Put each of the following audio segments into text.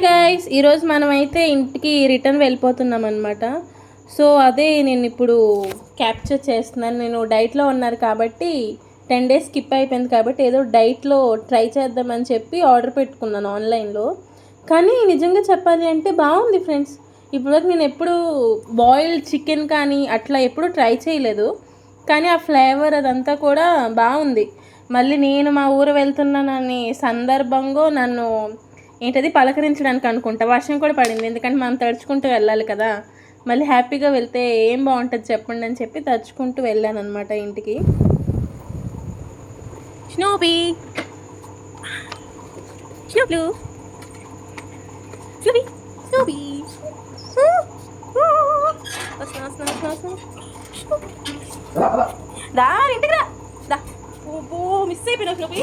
Hi guys, ఈరోజు మనమైతే ఇంటికి రిటర్న్ వెళ్ళిపోతున్నాం అనమాట. సో అదే నేను ఇప్పుడు క్యాప్చర్ చేస్తున్నాను. నేను డైట్లో ఉన్నారు కాబట్టి 10 days స్కిప్ అయిపోయింది కాబట్టి ఏదో డైట్లో ట్రై చేద్దామని చెప్పి ఆర్డర్ పెట్టుకున్నాను ఆన్లైన్లో. కానీ నిజంగా చెప్పాలి అంటే బాగుంది ఫ్రెండ్స్. ఇప్పటివరకు నేను ఎప్పుడు బాయిల్డ్ చికెన్ కానీ అట్లా ఎప్పుడు ట్రై చేయలేదు. కానీ ఆ ఫ్లేవర్ అదంతా కూడా బాగుంది. మళ్ళీ నేను మా ఊరు వెళ్తున్నానని సందర్భంగా నన్ను ఏంటది పలకరించడానికి అనుకుంటా. వర్షం కూడా పడింది, ఎందుకంటే మనం తడుచుకుంటూ వెళ్ళాలి కదా. మళ్ళీ హ్యాపీగా వెళ్తే ఏం బాగుంటుంది చెప్పండి అని చెప్పి తడుచుకుంటూ వెళ్ళాను అనమాట ఇంటికి. స్నోబీ స్నోబ్లూ స్నోబీ స్నోబీ దా ఇంటికి రా. దా ఓ మిస్ అయిపోయినా స్నోబీ.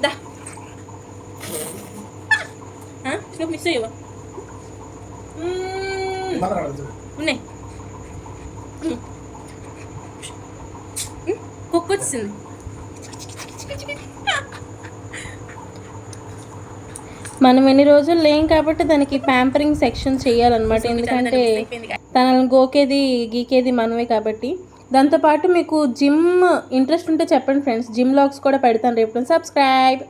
దా స్నోబీ మిస్ అయ్యవా? ఉన్నాయి కుక్క వచ్చింది. మనం ఎన్ని రోజులు లేం కాబట్టి దానికి ప్యాంపరింగ్ సెక్షన్ చేయాలన్నమాట. ఎందుకంటే తనని గోకేది గీకేది మనమే కాబట్టి. దాంతోపాటు మీకు జిమ్ ఇంట్రెస్ట్ ఉంటే చెప్పండి ఫ్రెండ్స్, జిమ్ లాగ్స్ కూడా పెడతాను రేపు. సబ్స్క్రైబ్.